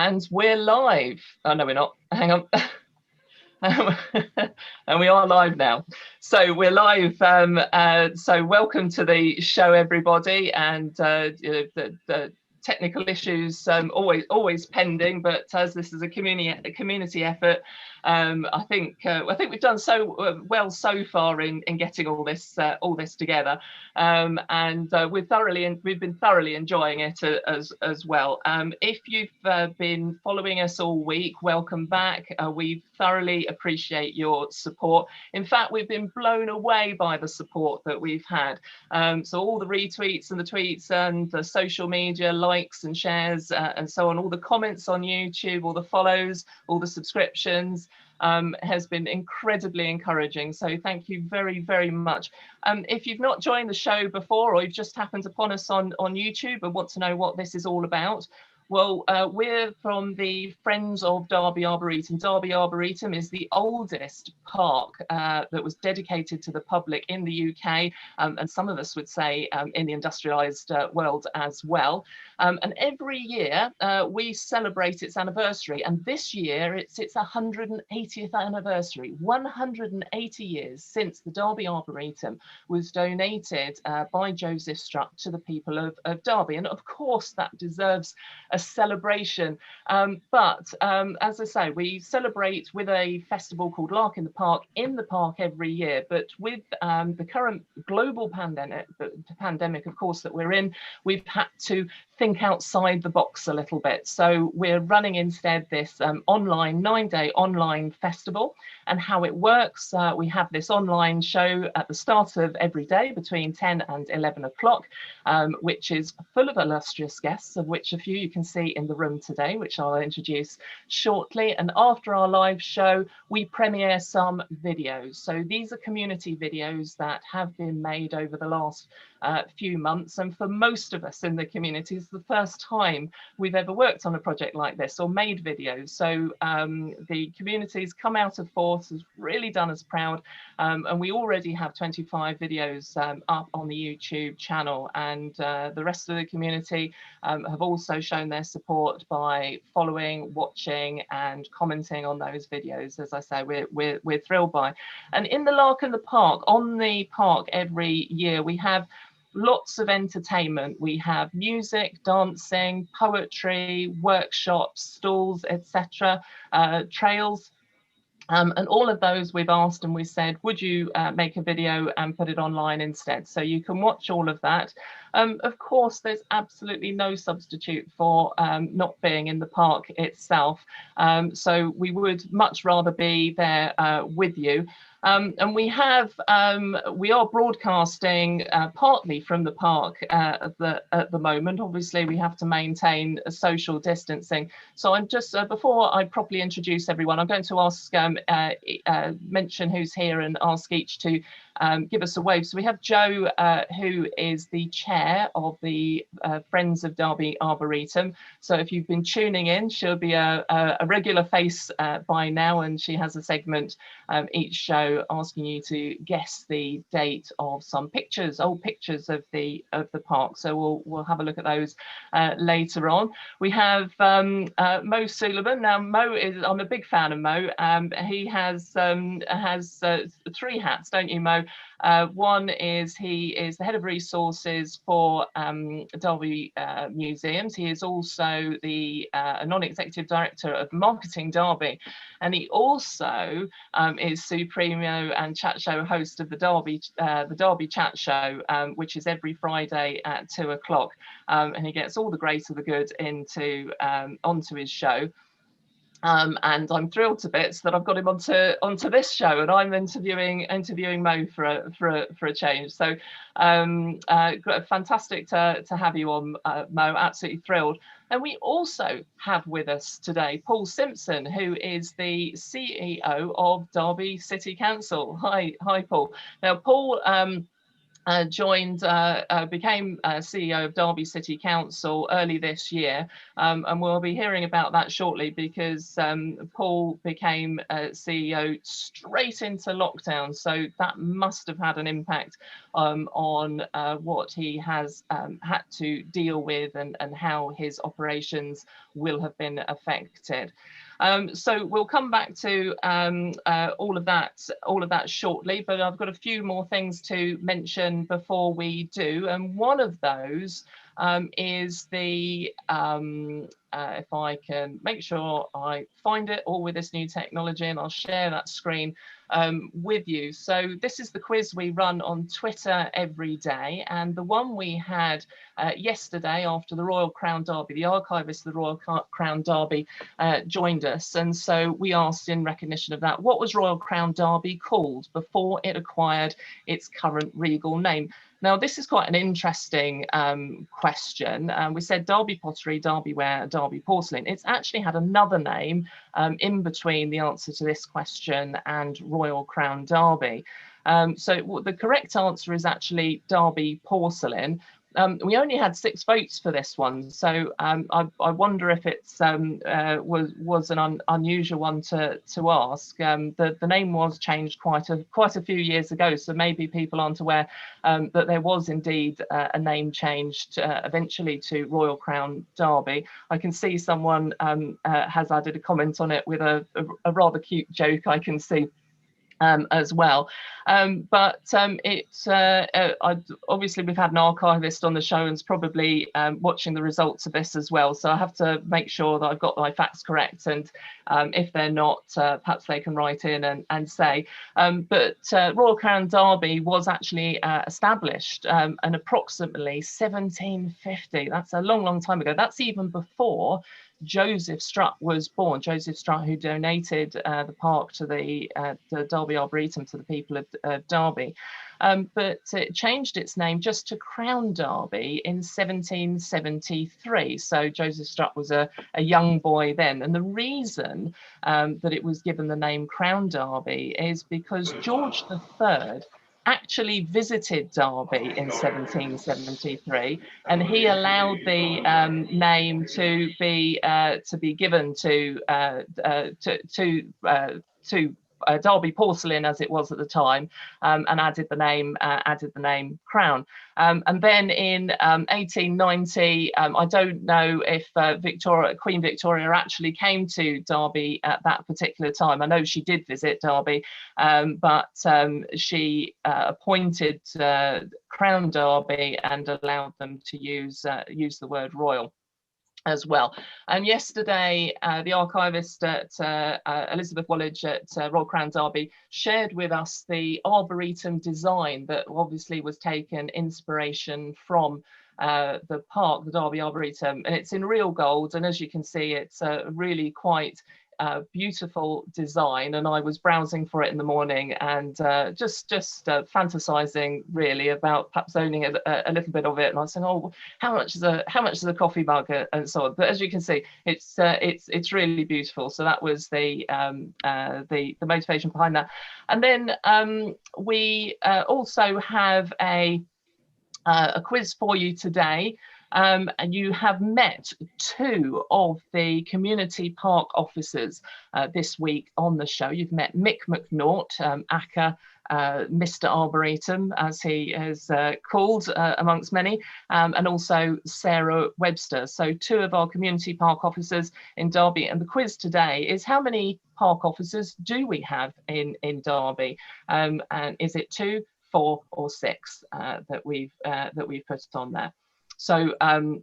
And we're live. Oh, no, we're not. Hang on. And we are live now. So we're live. So welcome to the show, everybody. And the technical issues always pending, but as this is a community effort, I think we've done so well so far in getting all this together, and we've been thoroughly enjoying it as well. If you've been following us all week, welcome back. We thoroughly appreciate your support. In fact, we've been blown away by the support that we've had. So all the retweets and the tweets and the social media likes and shares and so on, all the comments on YouTube, all the follows, all the subscriptions, has been incredibly encouraging. So thank you very, very much. If you've not joined the show before, or you've just happened upon us on YouTube and want to know what this is all about, well, we're from the Friends of Derby Arboretum. Derby Arboretum is the oldest park that was dedicated to the public in the UK, and some of us would say in the industrialised world as well. And every year we celebrate its anniversary, and this year it's its 180th anniversary. 180 years since the Derby Arboretum was donated by Joseph Strutt to the people of Derby, and of course that deserves a celebration. But as I say, we celebrate with a festival called Lark in the Park every year. But with the current global pandemic, of course, that we're in, we've had to think outside the box a little bit. So we're running instead this online 9-day online festival. And how it works, we have this online show at the start of every day between 10 and 11 o'clock, which is full of illustrious guests, of which a few you can see in the room today, which I'll introduce shortly. And after our live show, we premiere some videos. So these are community videos that have been made over the last few months, and for most of us in the community, it's the first time we've ever worked on a project like this or made videos. So the community's come out of force, has really done us proud, and we already have 25 videos up on the YouTube channel, and the rest of the community have also shown their support by following, watching and commenting on those videos. As I say, we're thrilled by. And in the Lark in the Park, on the park every year, we have lots of entertainment. We have music, dancing, poetry, workshops, stalls, etc., trails. And all of those we've asked and we said, would you make a video and put it online instead? So you can watch all of that. Of course, there's absolutely no substitute for not being in the park itself. So we would much rather be there with you. And we are broadcasting partly from the park at the moment. Obviously, we have to maintain a social distancing. So I'm just, before I properly introduce everyone, I'm going to ask, mention who's here and ask each to give us a wave. So we have Jo, who is the chair of the Friends of Derby Arboretum. So if you've been tuning in, she'll be a regular face by now, and she has a segment each show asking you to guess the date of some pictures, old pictures of the park. So we'll have a look at those later on. We have Mo Suleman. Now Mo is, I'm a big fan of Mo. He has 3 hats, don't you, Mo? One is he is the head of resources for Derby Museums. He is also the non-executive director of Marketing Derby, and he also is supremo and chat show host of the Derby Chat Show, which is every Friday at 2 o'clock, and he gets all the great of the good onto his show. And I'm thrilled to bits that I've got him onto this show, and I'm interviewing Mo for a change. So fantastic to have you on, Mo. Absolutely thrilled. And we also have with us today Paul Simpson, who is the CEO of Derby City Council. Hi, Paul. Now, Paul became CEO of Derby City Council early this year, and we'll be hearing about that shortly, because Paul became CEO straight into lockdown, so that must have had an impact on what he has had to deal with, and how his operations will have been affected. So we'll come back to all of that shortly, but I've got a few more things to mention before we do, and one of those is the if I can make sure I find it all with this new technology, and I'll share that screen with you. So this is the quiz we run on Twitter every day, and the one we had yesterday after the Royal Crown Derby, the archivist of the Royal Crown Derby joined us, and so we asked, in recognition of that, what was Royal Crown Derby called before it acquired its current regal name? Now, this is quite an interesting question. We said Derby pottery, Derby ware, Derby porcelain. It's actually had another name in between the answer to this question and Royal Crown Derby. So the correct answer is actually Derby porcelain. We only had 6 votes for this one, so I wonder if it's was an unusual one to ask. The name was changed quite a few years ago, so maybe people aren't aware that there was indeed a name changed eventually to Royal Crown Derby. I can see someone has added a comment on it with a rather cute joke, I can see. As well, obviously we've had an archivist on the show and is probably watching the results of this as well, so I have to make sure that I've got my facts correct, and if they're not, perhaps they can write in and say. But Royal Crown Derby was actually established in approximately 1750. That's a long time ago. That's even before Joseph Strutt was born. Joseph Strutt, who donated the park to the Derby Arboretum to the people of Derby. But it changed its name just to Crown Derby in 1773. So Joseph Strutt was a young boy then. And the reason that it was given the name Crown Derby is because George III actually visited Derby in 1773, and he allowed the name to be given to Derby porcelain, as it was at the time, and added the name Crown. And then in 1890, I don't know if Queen Victoria actually came to Derby at that particular time. I know she did visit Derby, but she appointed Crown Derby and allowed them to use the word royal as well. And yesterday, the archivist at Elizabeth Woolwich at Royal Crown Derby shared with us the Arboretum design that obviously was taken inspiration from the park, the Derby Arboretum, and it's in real gold. And as you can see, it's a really quite beautiful design, and I was browsing for it in the morning and just fantasizing really about perhaps owning a little bit of it. And I was saying, oh, how much is a coffee mug, and so on. But as you can see, it's really beautiful. So that was the motivation behind that. And then we also have a quiz for you today. And you have met 2 of the community park officers this week on the show. You've met Mick McNaught, aka Mr. Arboretum, as he is called amongst many, and also Sarah Webster. So 2 of our community park officers in Derby. And the quiz today is, how many park officers do we have in Derby? And is it 2, 4, or 6 that we've put on there? So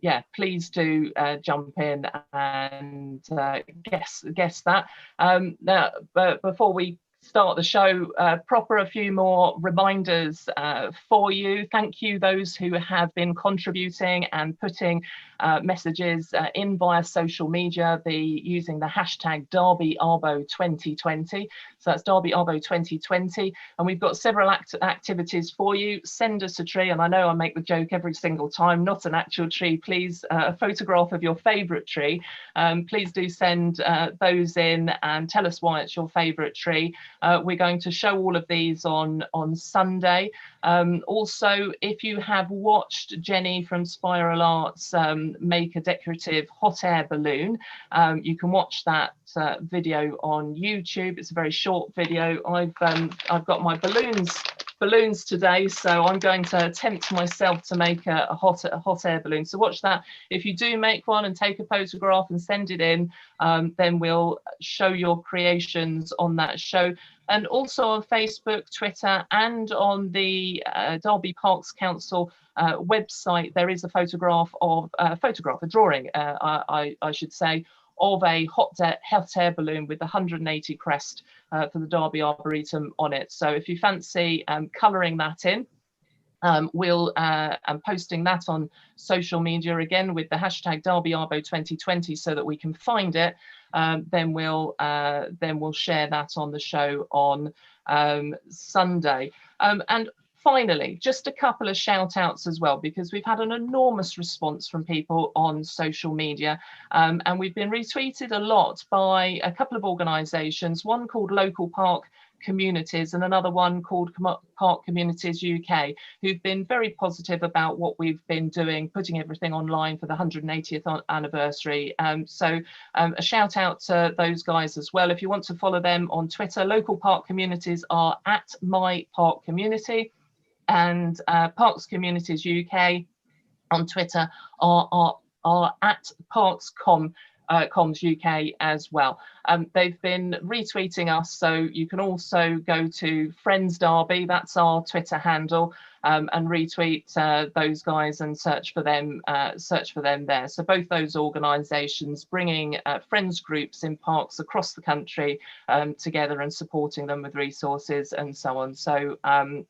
yeah, please do jump in and guess that. Now, but before we start the show proper, a few more reminders for you. Thank you those who have been contributing and putting messages in via social media, using the hashtag DerbyArbo 2020. So that's DerbyArbo 2020, and we've got several activities for you. Send us a tree, and I know I make the joke every single time, not an actual tree, please, a photograph of your favourite tree. Please do send those in and tell us why it's your favourite tree. We're going to show all of these on Sunday. Also, if you have watched Jenny from Spiral Arts make a decorative hot air balloon, you can watch that video on YouTube. It's a very short video. I've got my balloons today, so I'm going to attempt myself to make a hot air balloon. So watch that. If you do make one and take a photograph and send it in, then we'll show your creations on that show. And also on Facebook, Twitter, and on the Derby Parks Council website, there is a a drawing, I should say, of a hot air balloon with the 180 crest for the Derby Arboretum on it. So if you fancy colouring that in, I'm posting that on social media again with the hashtag DerbyArbo 2020 so that we can find it. Then we'll share that on the show on Sunday. And finally, just a couple of shout outs as well, because we've had an enormous response from people on social media, and we've been retweeted a lot by a couple of organisations, one called Local Park Communities and another one called Park Communities UK, who've been very positive about what we've been doing, putting everything online for the 180th anniversary. So a shout out to those guys as well. If you want to follow them on Twitter, Local Park Communities are at My Park Community, and Parks Communities UK on Twitter are at ParksComms UK as well. They've been retweeting us, so you can also go to Friends Derby, that's our Twitter handle, and retweet those guys and search for them there. So both those organisations bringing friends groups in parks across the country together and supporting them with resources and so on. So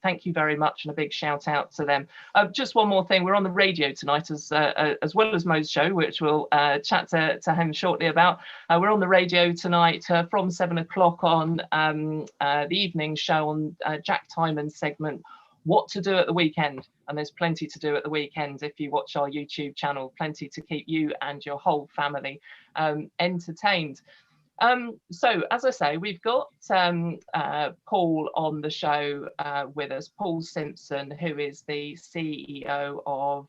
thank you very much, and a big shout out to them. Just one more thing, we're on the radio tonight as well as Mo's show, which we'll chat to him shortly about. We're on the radio tonight from 7 o'clock on the evening show on Jack Tyman's segment, What to Do at the Weekend. And there's plenty to do at the weekend if you watch our YouTube channel, plenty to keep you and your whole family entertained. So as I say, we've got Paul on the show with us, Paul Simpson, who is the CEO of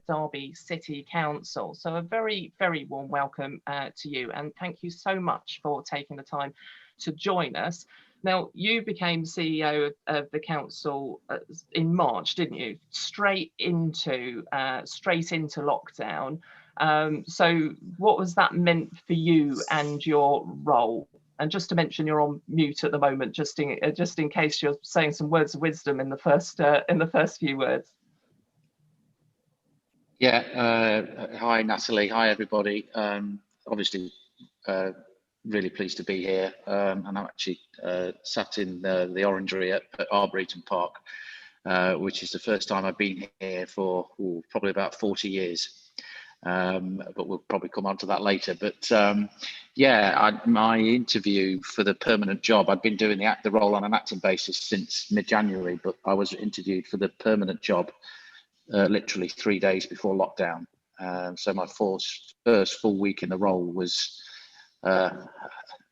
Derby City Council. So a very, very warm welcome to you, and thank you so much for taking the time to join us. Now, you became CEO of the council in March, didn't you? Straight into lockdown. So what was that meant for you and your role? And just to mention, you're on mute at the moment, just in case you're saying some words of wisdom in the first few words. Yeah. Hi, Natalie. Hi, everybody. Obviously, really pleased to be here. And I'm actually sat in the orangery at Arboretum Park, which is the first time I've been here for probably about 40 years. But we'll probably come on to that later. But yeah, my interview for the permanent job, I'd been doing the role on an acting basis since mid-January, but I was interviewed for the permanent job literally 3 days before lockdown. So my first full week in the role was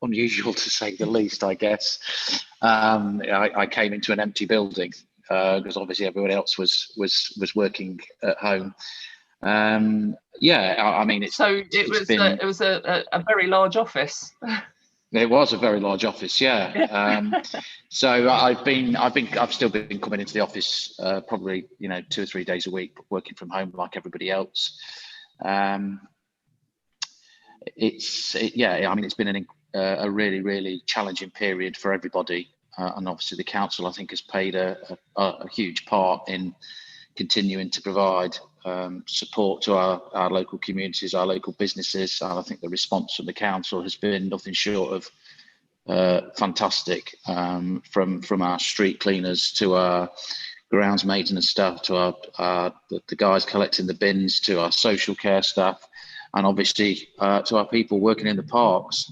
unusual, to say the least, I guess. I came into an empty building because obviously everyone else was working at home. Yeah, I mean, it was a very large office. It was a very large office, yeah. So I've still been coming into the office probably 2 or 3 days a week, working from home like everybody else. It's been a really, really challenging period for everybody, and obviously the council, I think, has played a huge part in continuing to provide support to our local communities, our local businesses. And I think the response from the council has been nothing short of fantastic, from our street cleaners to our grounds maintenance staff, to the guys collecting the bins, to our social care staff, and obviously to our people working in the parks.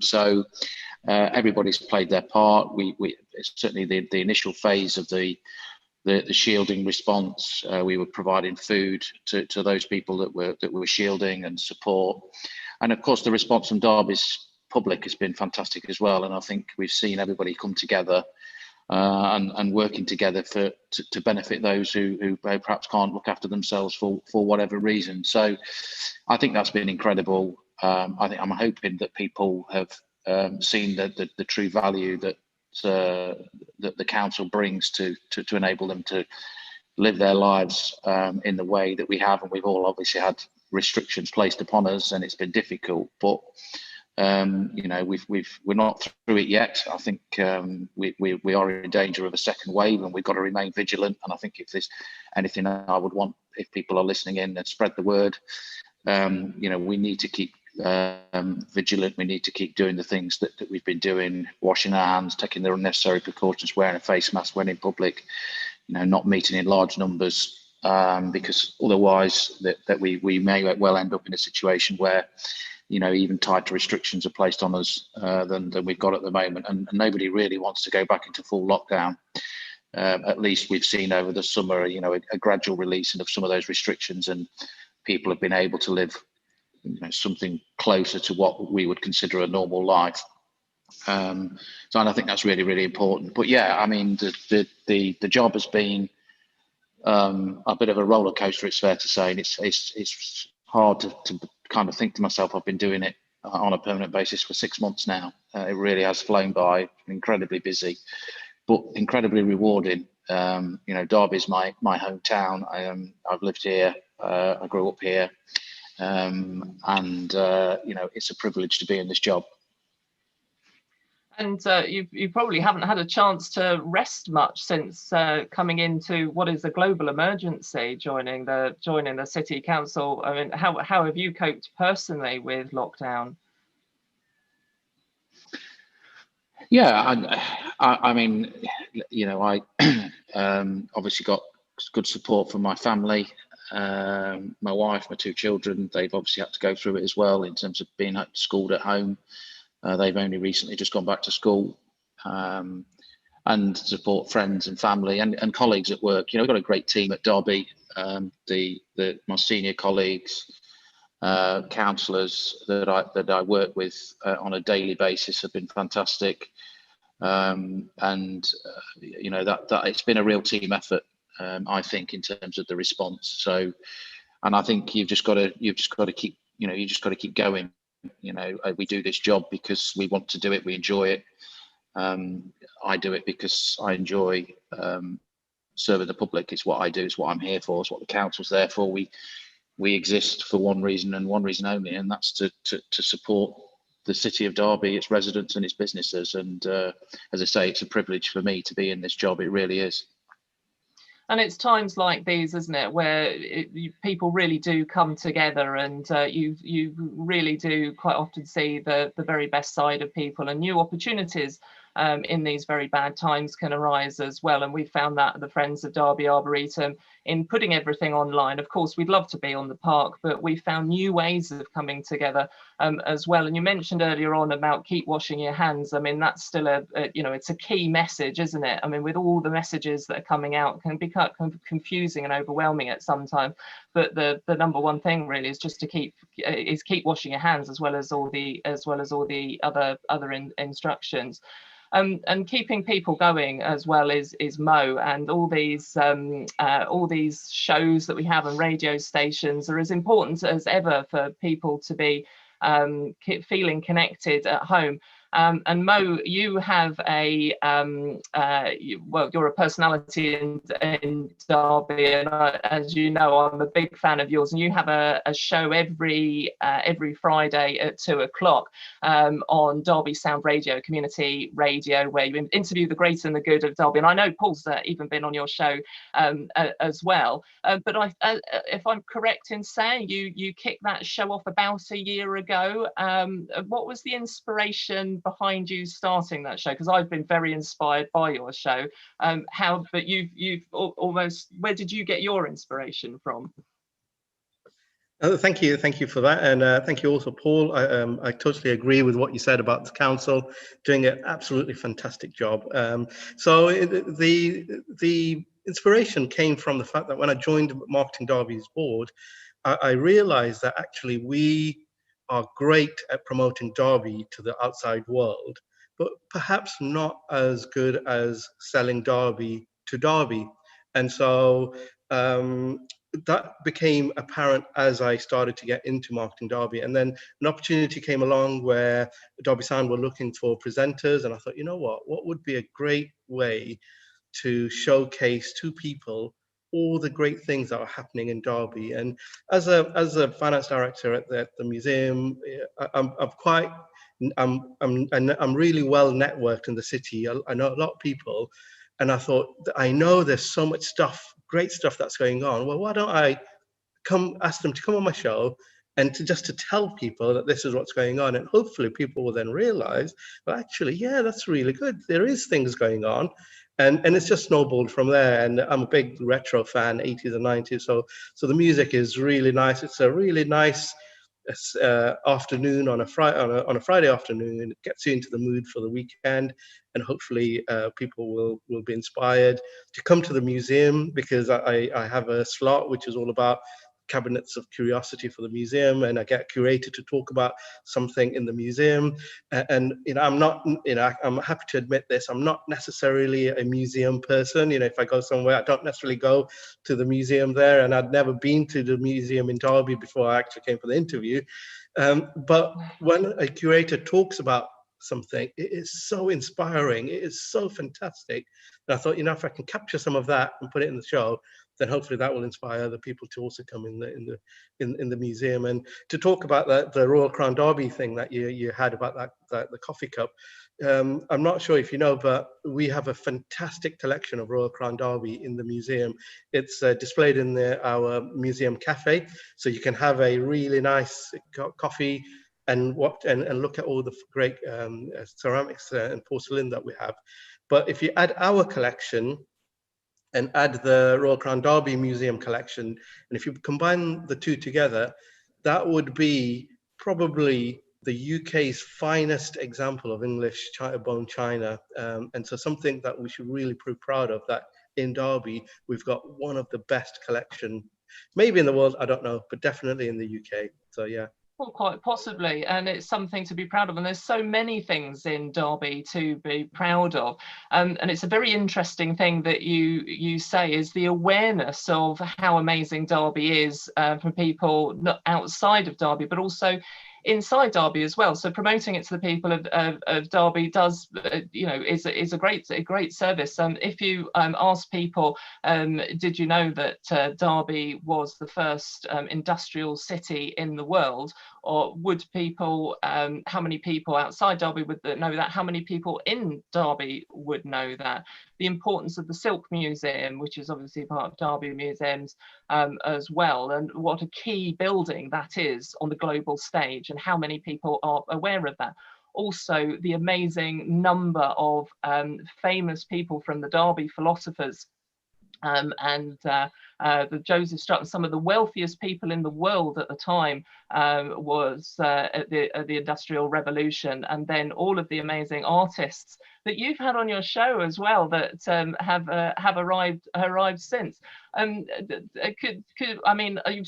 So everybody's played their part. We certainly the initial phase of the shielding response, we were providing food to those people that were shielding and support, and of course the response from Derby's public has been fantastic as well. And I think we've seen everybody come together and working together to benefit those who perhaps can't look after themselves for whatever reason. So I think that's been incredible. I'm hoping that people have seen the true value that the council brings to enable them to live their lives in the way that we have. And we've all obviously had restrictions placed upon us, and it's been difficult, but we're not through it yet. I think we are in danger of a second wave, and we've got to remain vigilant. And I think if there's anything I would want, if people are listening in, and spread the word, we need to keep vigilant. We need to keep doing the things that we've been doing, washing our hands, taking the unnecessary precautions, wearing a face mask when in public, not meeting in large numbers, because otherwise that we may well end up in a situation where even tighter restrictions are placed on us than we've got at the moment, and nobody really wants to go back into full lockdown. At least we've seen over the summer, a gradual releasing of some of those restrictions, and people have been able to live something closer to what we would consider a normal life. So, and I think that's really, really important. But yeah, I mean, the job has been a bit of a roller coaster, it's fair to say, and it's hard to kind of think to myself, I've been doing it on a permanent basis for 6 months now. It really has flown by, incredibly busy, but incredibly rewarding. Derby's my hometown. I've lived here. I grew up here. It's a privilege to be in this job. And you probably haven't had a chance to rest much since coming into what is a global emergency, joining the city council. I mean, how have you coped personally with lockdown? Yeah, I mean, I obviously got good support from my family, my wife, my 2 children. They've obviously had to go through it as well in terms of being schooled at home. They've only recently just gone back to school, and support friends and family and colleagues at work. We've got a great team at Derby. My senior colleagues, councillors that I work with on a daily basis have been fantastic, that it's been a real team effort. I think in terms of the response. So, and I think you've just got to keep keep going. We do this job because we want to do it. We enjoy it. I do it because I enjoy serving the public. It's what I do. It's what I'm here for. It's what the council's there for. We exist for one reason and one reason only, and that's to support the city of Derby, its residents and its businesses. And as I say, it's a privilege for me to be in this job. It really is. And it's times like these, isn't it, where people really do come together, and you really do quite often see the very best side of people, and new opportunities in these very bad times can arise as well. And we found that the Friends of Derby Arboretum in putting everything online. Of course, we'd love to be on the park, but we found new ways of coming together as well. And you mentioned earlier on about keep washing your hands. I mean, that's still it's a key message, isn't it? I mean, with all the messages that are coming out, can be confusing and overwhelming at some time. But the number one thing really is just to keep washing your hands, as well as all the other instructions. And keeping people going as well is Mo, and all these shows that we have on radio stations are as important as ever for people to be feeling connected at home. And Mo, you have you're a personality in Derby, and as you know, I'm a big fan of yours. And you have a show every Friday at 2:00 on Derby Sound Radio, community radio, where you interview the great and the good of Derby. And I know Paul's even been on your show as well. But if I'm correct in saying you kicked that show off about a year ago, what was the inspiration behind you starting that show? Because I've been very inspired by your show. But you've almost, where did you get your inspiration from? Thank you for that, and thank you also, Paul. I totally agree with what you said about the council doing an absolutely fantastic job. The inspiration came from the fact that when I joined Marketing Derby's board, I realized that actually we are great at promoting Derby to the outside world, but perhaps not as good as selling Derby to Derby. And so that became apparent as I started to get into Marketing Derby. And then an opportunity came along where Derby Sound were looking for presenters. And I thought, you know what would be a great way to showcase to people all the great things that are happening in Derby. And as a finance director at the museum, I'm really well networked in the city. I know a lot of people, and I thought, I know there's so much stuff, great stuff that's going on. Well, why don't I ask them to come on my show and to tell people that this is what's going on, and hopefully people will then realize, well, actually, yeah, that's really good. There is things going on. And it's just snowballed from there. And I'm a big retro fan, 80s and 90s. So the music is really nice. It's a really nice afternoon on a Friday afternoon. It gets you into the mood for the weekend, and hopefully people will be inspired to come to the museum, because I have a slot which is all about cabinets of curiosity for the museum, and I get a curator to talk about something in the museum. And I'm happy to admit this, I'm not necessarily a museum person. If I go somewhere, I don't necessarily go to the museum there, and I'd never been to the museum in Derby before I actually came for the interview. But when a curator talks about something, it is so inspiring, it is so fantastic. And I thought, if I can capture some of that and put it in the show, then hopefully that will inspire other people to also come in the museum. And to talk about the Royal Crown Derby thing that you had about the coffee cup, I'm not sure if you know, but we have a fantastic collection of Royal Crown Derby in the museum. It's displayed in our museum cafe, so you can have a really nice coffee and look at all the great ceramics and porcelain that we have. But if you add our collection and add the Royal Crown Derby Museum collection, and if you combine the two together, that would be probably the UK's finest example of English bone china. And so something that we should really be proud of, that in Derby, we've got one of the best collection, maybe in the world, I don't know, but definitely in the UK. So yeah. Well, quite possibly, and it's something to be proud of. And there's so many things in Derby to be proud of. And it's a very interesting thing that you say is the awareness of how amazing Derby is for people not outside of Derby, but also inside Derby as well. So promoting it to the people of Derby does, is a great service. If you ask people, did you know that Derby was the first industrial city in the world? Or would people, how many people outside Derby would know that? How many people in Derby would know that? The importance of the Silk Museum, which is obviously part of Derby Museums as well, and what a key building that is on the global stage, and how many people are aware of that. Also, the amazing number of famous people from the Derby philosophers and the Joseph Strutton, some of the wealthiest people in the world at the time, was at the Industrial Revolution, and then all of the amazing artists that you've had on your show as well that have arrived since.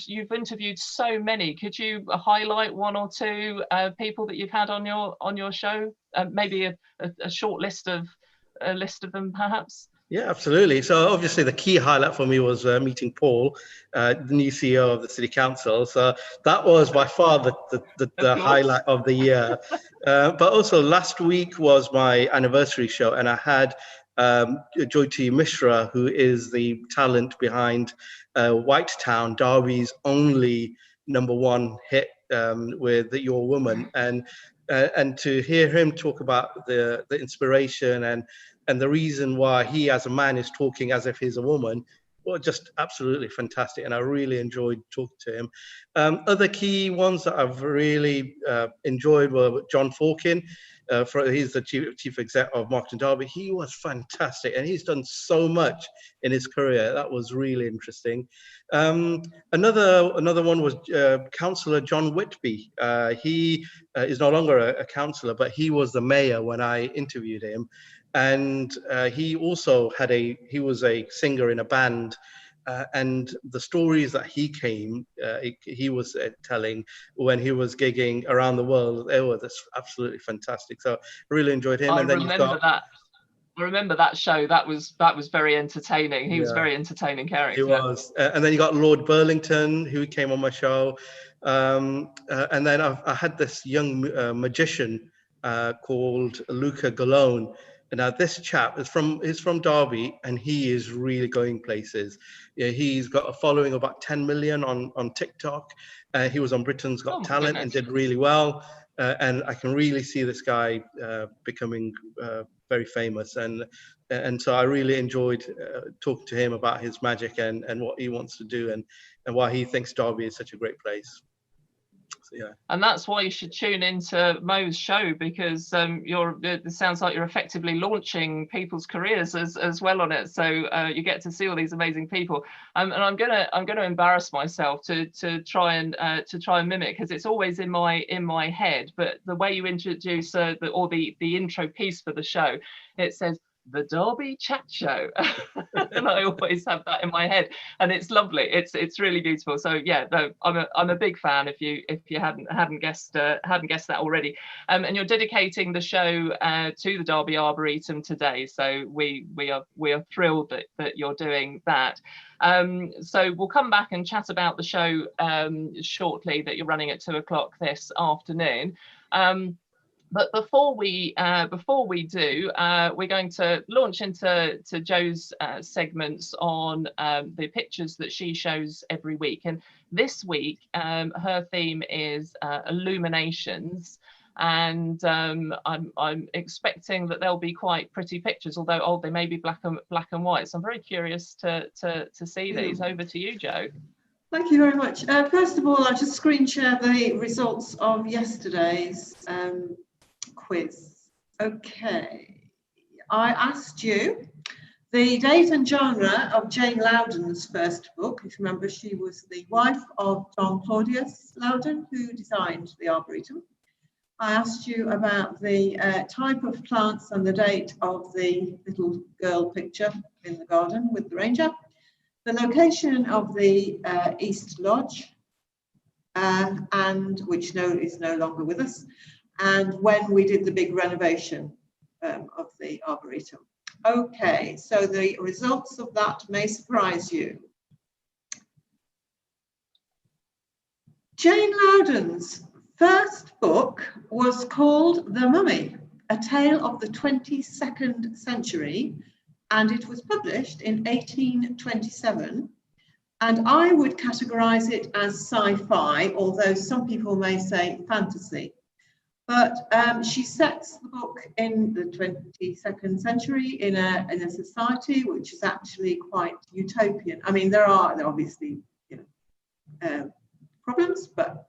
You've interviewed so many. Could you highlight one or two people that you've had on your show? Maybe a short list of them, perhaps. Yeah, absolutely. So obviously the key highlight for me was meeting Paul, the new CEO of the City Council. So that was by far the highlight of the year. But also last week was my anniversary show, and I had Jyoti Mishra, who is the talent behind Whitetown, Derby's only #1 hit with Your Woman. And to hear him talk about the inspiration and the reason why he as a man is talking as if he's a woman, well, just absolutely fantastic. And I really enjoyed talking to him. Other key ones that I've really enjoyed were John Forkin. He's the chief exec of Marketing Derby. He was fantastic, and he's done so much in his career. That was really interesting. Another one was Councillor John Whitby. He is no longer a councillor, but he was the mayor when I interviewed him, and he also he was a singer in a band. And the stories that he was telling when he was gigging around the world, they were just absolutely fantastic. So I really enjoyed him. I remember that show. That was very entertaining. He was a very entertaining character. He was. And then you got Lord Burlington, who came on my show. And then I had this young magician called Luca Gallon. And now this chap is from Derby, and he is really going places. Yeah, he's got a following of about 10 million on TikTok. He was on Britain's Got Talent and did really well. And I can really see this guy becoming very famous. And so I really enjoyed talking to him about his magic and what he wants to do and why he thinks Derby is such a great place. So, yeah. And that's why you should tune into Mo's show, because it sounds like you're effectively launching people's careers as well on it. So you get to see all these amazing people. And I'm gonna embarrass myself to try and mimic, because it's always in my head. But the way you introduce the intro piece for the show, it says the Derby Chat Show, and I always have that in my head, and it's lovely. It's really beautiful. So yeah, I'm a big fan. If you hadn't guessed that already, and you're dedicating the show to the Derby Arboretum today. So we are thrilled that you're doing that. So we'll come back and chat about the show shortly, that you're running at 2 o'clock this afternoon. But before we do, we're going to launch into Jo's segments on the pictures that she shows every week. And this week, her theme is illuminations. And I'm expecting that they'll be quite pretty pictures, although they may be black and white. So I'm very curious to see these. Over to you, Jo. Thank you very much. First of all, I'll just screen share the results of yesterday's quiz. Okay, I asked you the date and genre of Jane Loudon's first book. If you remember, she was the wife of John Claudius Loudon, who designed the Arboretum. I asked you about the type of plants and the date of the little girl picture in the garden with the ranger, the location of the East Lodge, and which is no longer with us, and when we did the big renovation of the Arboretum. Okay, so the results of that may surprise you. Jane Loudon's first book was called The Mummy, A Tale of the 22nd Century, and it was published in 1827. And I would categorize it as sci-fi, although some people may say fantasy. But she sets the book in the 22nd century in a society which is actually quite utopian. I mean, there are obviously problems, but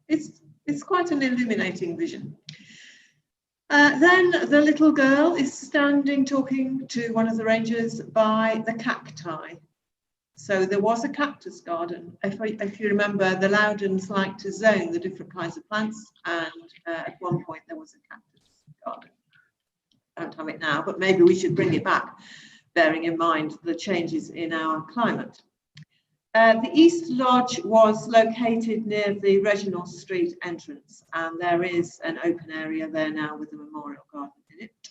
it's quite an illuminating vision. Then the little girl is standing talking to one of the rangers by the cacti. So there was a cactus garden. If you remember, the Loudons like to zone the different kinds of plants, and at one point there was a cactus garden. Don't have it now, but maybe we should bring it back, bearing in mind the changes in our climate. The East Lodge was located near the Reginald Street entrance, and there is an open area there now with a memorial garden in it.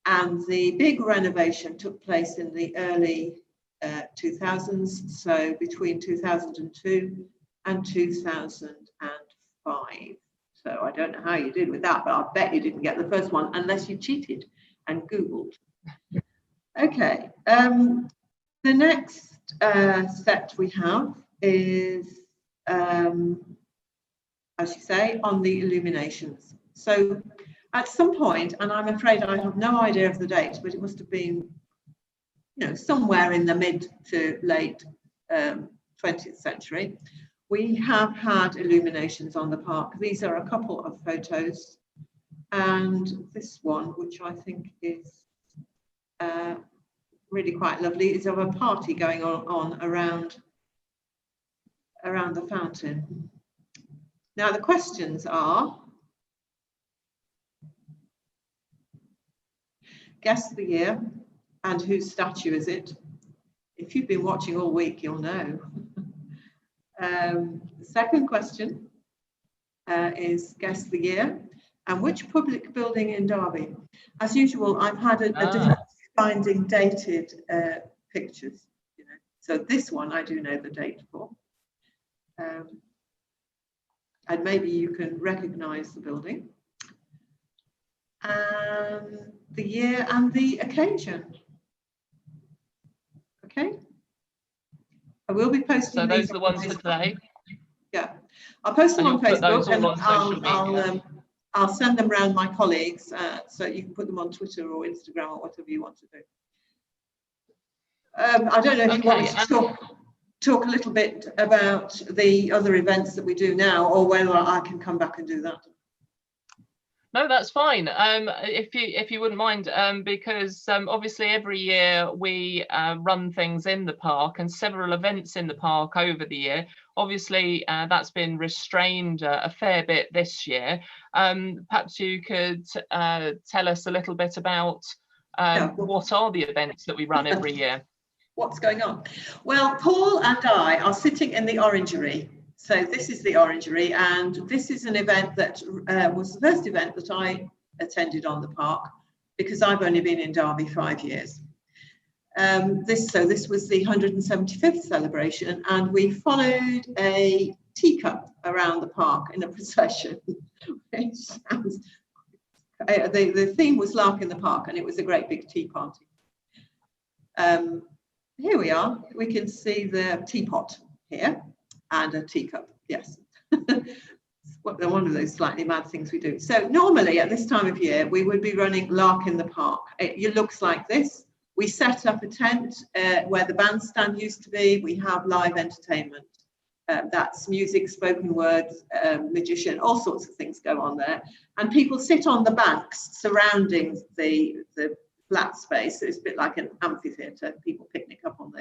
And the big renovation took place in the early 2000s, so between 2002 and 2005. So I don't know how you did with that, but I bet you didn't get the first one unless you cheated and Googled. Okay, the next set we have is, as you say, on the illuminations. So at some point, and I'm afraid I have no idea of the date, but it must have been somewhere in the mid to late 20th century, we have had illuminations on the park. These are a couple of photos And this one, which I think is really quite lovely, is of a party going on around the fountain. Now the questions are: guess the year and whose statue is it? If you've been watching all week, you'll know. The second question is guess the year and which public building in Derby. As usual, I've had a different finding dated pictures, you know. So this one I do know the date for. And maybe you can recognise the building. The year and the occasion. Okay. I will be posting. So those are the ones for today. Yeah, I'll post them on Facebook, and I'll send them around my colleagues, so you can put them on Twitter or Instagram or whatever you want to do. I don't know if you want me to talk a little bit about the other events that we do now, or whether I can come back and do that. No, that's fine. If you wouldn't mind, because obviously every year we run things in the park and several events in the park over the year. Obviously, that's been restrained a fair bit this year. Perhaps you could tell us a little bit about what are the events that we run every year? What's going on? Well, Paul and I are sitting in the Orangery. So this is the Orangery, and this is an event that was the first event that I attended on the park, because I've only been in Derby 5 years. This was the 175th celebration, and we followed a teacup around the park in a procession. The theme was Lark in the Park, and it was a great big tea party. Here we are. We can see the teapot here. And a teacup, yes. One of those slightly mad things we do. So normally at this time of year, we would be running Lark in the Park. It looks like this. We set up a tent where the bandstand used to be. We have live entertainment. That's music, spoken words, magician, all sorts of things go on there. And people sit on the banks surrounding the flat space. So it's a bit like an amphitheatre. People picnic up on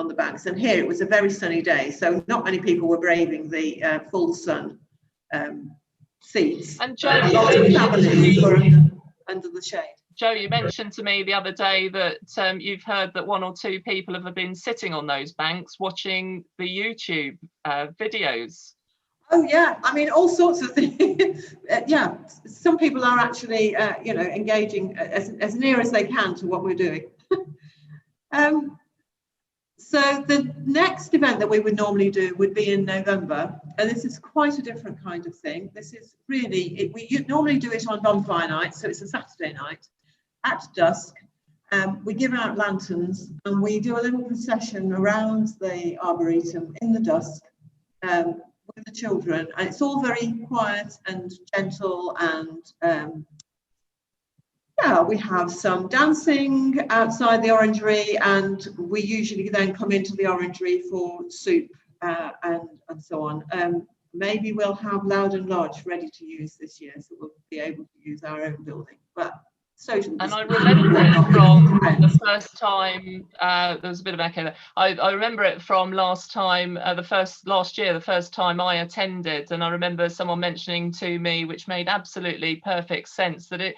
the banks, and here it was a very sunny day, so not many people were braving the full sun seats. And Joe, under the shade. Joe, you mentioned to me the other day that you've heard that 1 or 2 people have been sitting on those banks watching the YouTube videos. Oh yeah, I mean all sorts of things. Yeah, some people are actually engaging as near as they can to what we're doing. So the next event that we would normally do would be in November, and this is quite a different kind of thing. This is really, we normally do it on bonfire night, so it's a Saturday night at dusk. We give out lanterns and we do a little procession around the Arboretum in the dusk with the children, and it's all very quiet and gentle, and we have some dancing outside the Orangery, and we usually then come into the Orangery for soup and so on. Maybe we'll have Loudon Lodge ready to use this year, so we'll be able to use our own building. But social. And I remember it from the first time, there was a bit of echo there. I remember it from last time, last year, the first time I attended, and I remember someone mentioning to me, which made absolutely perfect sense, that it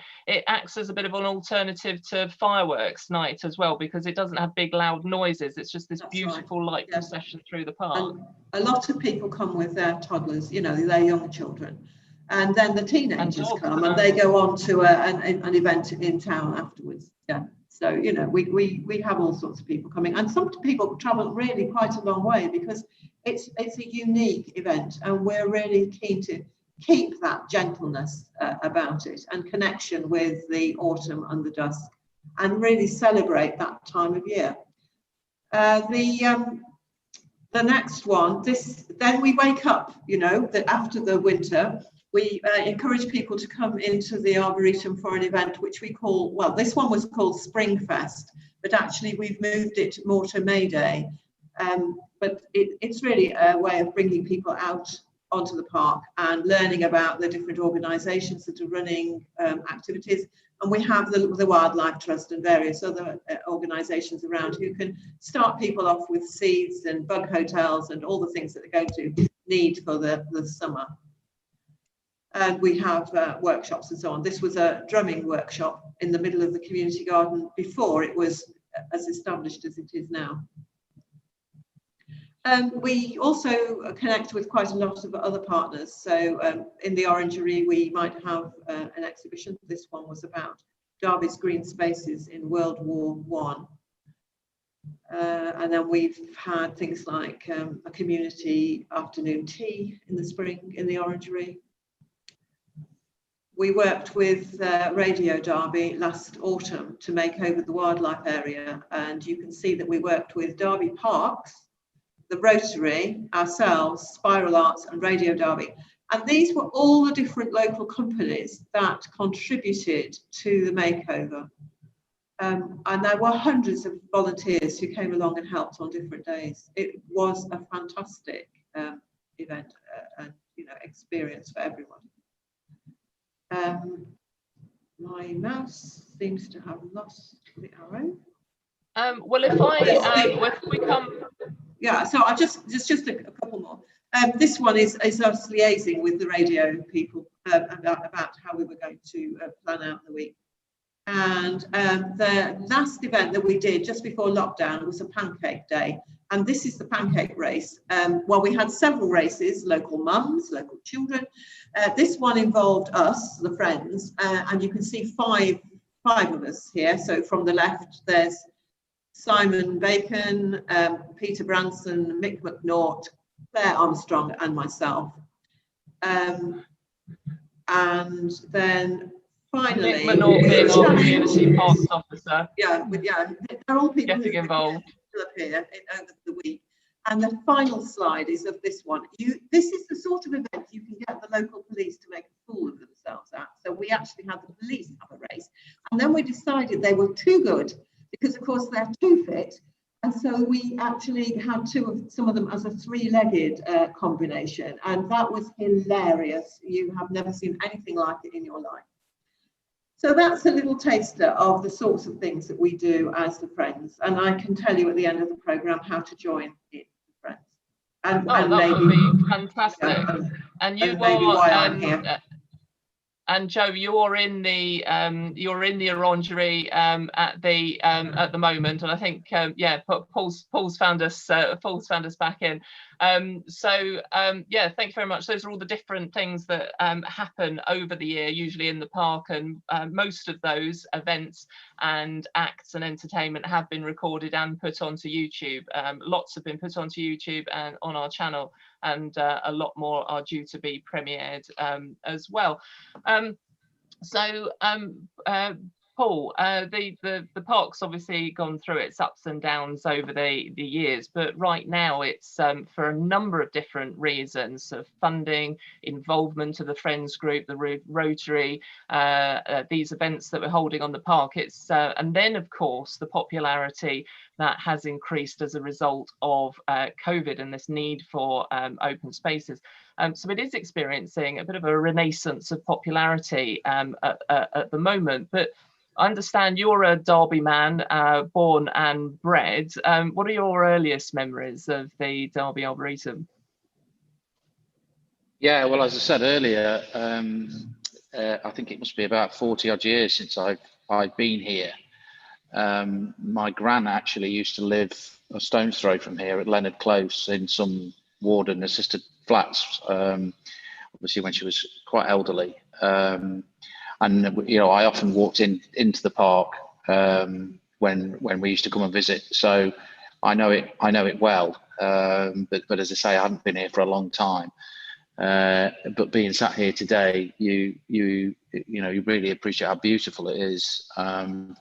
acts as a bit of an alternative to fireworks night as well, because it doesn't have big loud noises. It's just this beautiful light procession through the park. And a lot of people come with their toddlers, their young children. And then the teenagers come and they go on to an event in town afterwards. Yeah. So, we have all sorts of people coming, and some people travel really quite a long way because it's a unique event, and we're really keen to keep that gentleness about it and connection with the autumn and the dusk, and really celebrate that time of year. The next one, then we wake up, that after the winter, we encourage people to come into the Arboretum for an event which we call, this one was called Spring Fest, but actually we've moved it more to May Day. But it's really a way of bringing people out onto the park and learning about the different organisations that are running activities. And we have the Wildlife Trust and various other organisations around who can start people off with seeds and bug hotels and all the things that they're going to need for the summer. And we have workshops and so on. This was a drumming workshop in the middle of the community garden before it was as established as it is now. We also connect with quite a lot of other partners. So in the Orangery, we might have an exhibition. This one was about Derby's green spaces in World War I. And then we've had things like a community afternoon tea in the spring in the Orangery. We worked with Radio Derby last autumn to make over the wildlife area. And you can see that we worked with Derby Parks, the Rotary, ourselves, Spiral Arts and Radio Derby. And these were all the different local companies that contributed to the makeover. And there were hundreds of volunteers who came along and helped on different days. It was a fantastic event and experience for everyone. My mouse seems to have lost the arrow. Well, if we come. Yeah, so I just a couple more. This one is us liaising with the radio people about how we were going to plan out the week. And the last event that we did just before lockdown was a pancake day. And this is the Pancake Race. Well, we had several races, local mums, local children. This one involved us, the friends, and you can see five of us here. So from the left, there's Simon Bacon, Peter Branson, Mick McNaught, Claire Armstrong and myself. And then finally... Mick McNaught being our community parks officer. Yeah, they're all people getting involved up here over the week. And the final slide is of this one. This is the sort of event you can get the local police to make a fool of themselves at. So we actually had the police have a race. And then we decided they were too good, because of course they're too fit, and so we actually had some of them as a three-legged combination, and that was hilarious. You have never seen anything like it in your life. So that's a little taster of the sorts of things that we do as the Friends, and I can tell you at the end of the programme how to join in the Friends. And that maybe, would be fantastic. And you maybe why I'm here. And Joe, you're in the Orangery at the moment, and I think Paul's found us back in. Yeah, thank you very much. Those are all the different things that happen over the year, usually in the park, and most of those events and acts and entertainment have been recorded and put onto YouTube. Lots have been put onto YouTube and on our channel, and a lot more are due to be premiered as well. Paul, the park's obviously gone through its ups and downs over the years, but right now it's for a number of different reasons of funding, involvement of the Friends group, the Rotary, these events that we're holding on the park. It's and then of course the popularity that has increased as a result of COVID and this need for open spaces. So it is experiencing a bit of a renaissance of popularity at the moment. But I understand you're a Derby man, born and bred. What are your earliest memories of the Derby Arboretum? Yeah, well, as I said earlier, I think it must be about 40 odd years since I've been here. My gran actually used to live a stone's throw from here at Leonard Close in some warden assisted flats, obviously when she was quite elderly. And I often walked into the park when we used to come and visit, so I know it well. But as I say, I haven't been here for a long time. But being sat here today, you really appreciate how beautiful it is. I think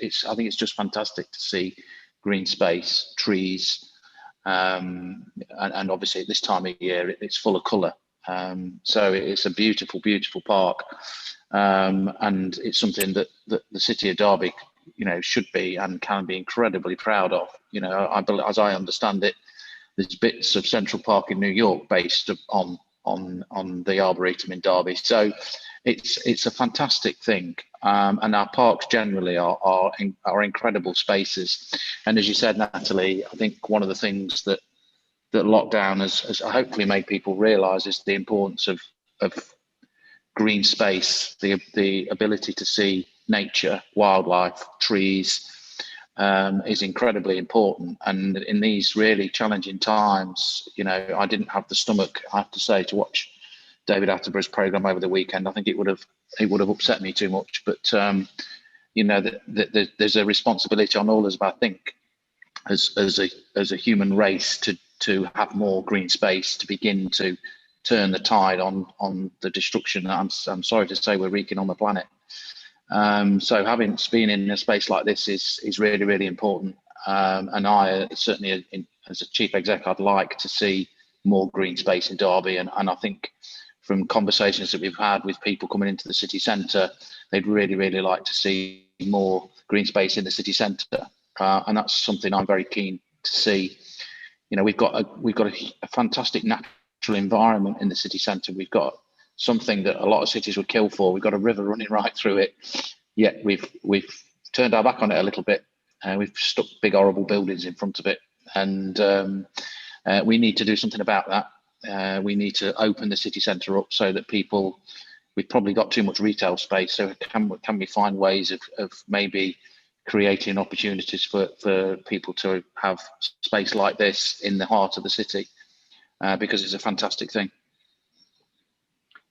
it's just fantastic to see green space, trees, and obviously at this time of year it's full of colour. So it's a beautiful, beautiful park, and it's something that the city of Derby, should be and can be incredibly proud of. As I understand it, there's bits of Central Park in New York based on on the Arboretum in Derby. So it's a fantastic thing, and our parks generally are incredible spaces. And as you said, Natalie, I think one of the things that lockdown has hopefully made people realise is the importance of green space, the ability to see nature, wildlife, trees, is incredibly important. And in these really challenging times, you know, I didn't have the stomach, I have to say, to watch David Attenborough's programme over the weekend. I think it would have upset me too much. But you know, there's a responsibility on all of us, I think, as a human race to have more green space, to begin to turn the tide on the destruction that I'm sorry to say we're wreaking on the planet. So having been in a space like this is really, really important. And I certainly, as a chief exec, I'd like to see more green space in Derby. And I think from conversations that we've had with people coming into the city centre, they'd really, really like to see more green space in the city centre. And that's something I'm very keen to see. You know, we've got a fantastic natural environment in the city centre. We've got something that a lot of cities would kill for. We've got a river running right through it, yet we've turned our back on it a little bit. We've stuck big horrible buildings in front of it, and we need to do something about that. We need to open the city centre up so that we've probably got too much retail space, so can we find ways of maybe creating opportunities for people to have space like this in the heart of the city, because it's a fantastic thing.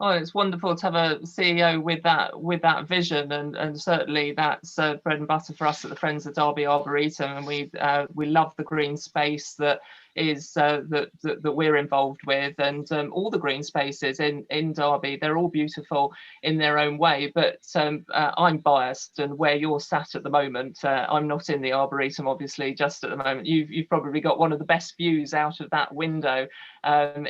Oh, it's wonderful to have a CEO with that vision, and certainly that's bread and butter for us at the Friends of Derby Arboretum, and we love the green space that is that we're involved with, and all the green spaces in Derby, they're all beautiful in their own way. But I'm biased, and where you're sat at the moment, I'm not in the Arboretum, obviously, just at the moment. You've probably got one of the best views out of that window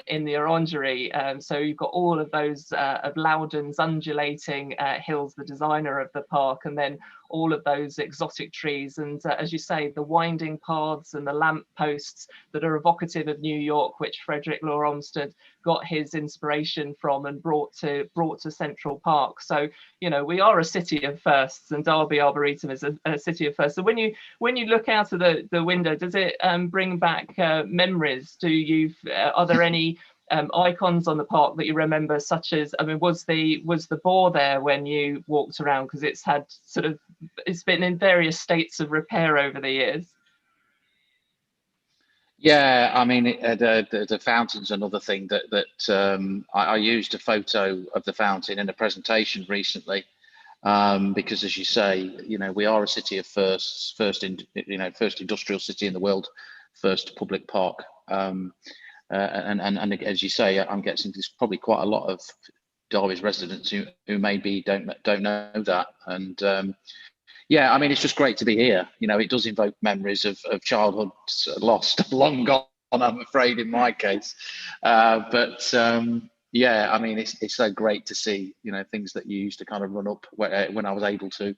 in the orangery. So you've got all of those of Loudon's undulating hills, the designer of the park, and then all of those exotic trees, and as you say, the winding paths and the lamp posts that are evocative of New York, which Frederick Law Olmsted got his inspiration from and brought to Central Park. So, you know, we are a city of firsts, and Derby Arboretum is a city of firsts. So when you look out of the window, does it bring back memories? Are there any icons on the park that you remember, such as, I mean, was the boar there when you walked around? Because it's been in various states of repair over the years. Yeah, I mean, the fountain's another thing that I used a photo of the fountain in a presentation recently, because, as you say, you know, we are a city of firsts, first industrial city in the world, first public park. And as you say, I'm guessing there's probably quite a lot of Derby's residents who maybe don't know that. And yeah, I mean, it's just great to be here. You know, it does invoke memories of childhood lost, long gone, I'm afraid, in my case. But yeah, I mean, it's so great to see, you know, things that you used to kind of run up when I was able to.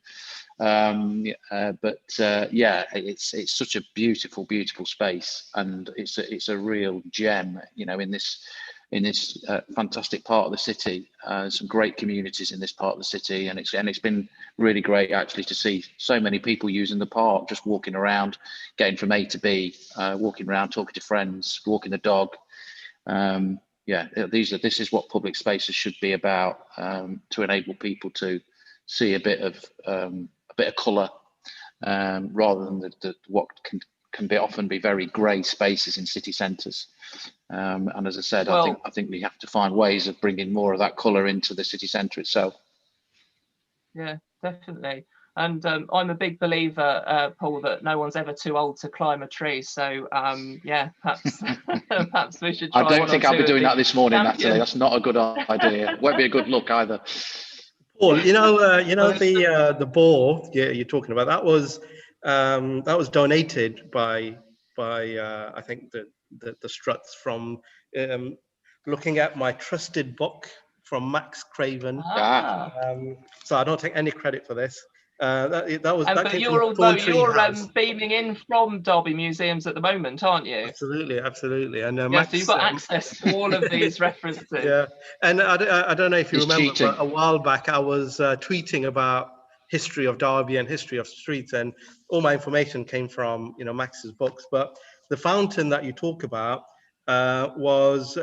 Yeah, it's such a beautiful, beautiful space, and it's a real gem, you know, in this fantastic part of the city. Some great communities in this part of the city, and it's been really great actually to see so many people using the park, just walking around, getting from A to B, walking around, talking to friends, walking the dog. Yeah, this is what public spaces should be about, to enable people to see a bit of colour, rather than what can often be very grey spaces in city centres. And as I said, I think we have to find ways of bringing more of that colour into the city centre itself. Yeah, definitely. And I'm a big believer, Paul, that no one's ever too old to climb a tree. So yeah, perhaps we should try. I don't think I'll be doing that this morning, Natalie. That's not a good idea. Won't be a good look either. Paul, you know the boar you're talking about, that was donated by I think the Struts from looking at my trusted book from Max Craven. So I don't take any credit for this. That But came you're from Thorntree House. beaming in from Derby Museums at the moment, aren't you? Absolutely, absolutely. And Yeah, Max, so you've got access to all of these references. Yeah, and I don't know if you He's remember, cheating. but a while back I was tweeting about history of Derby and history of streets, and all my information came from Max's books. But the fountain that you talk about was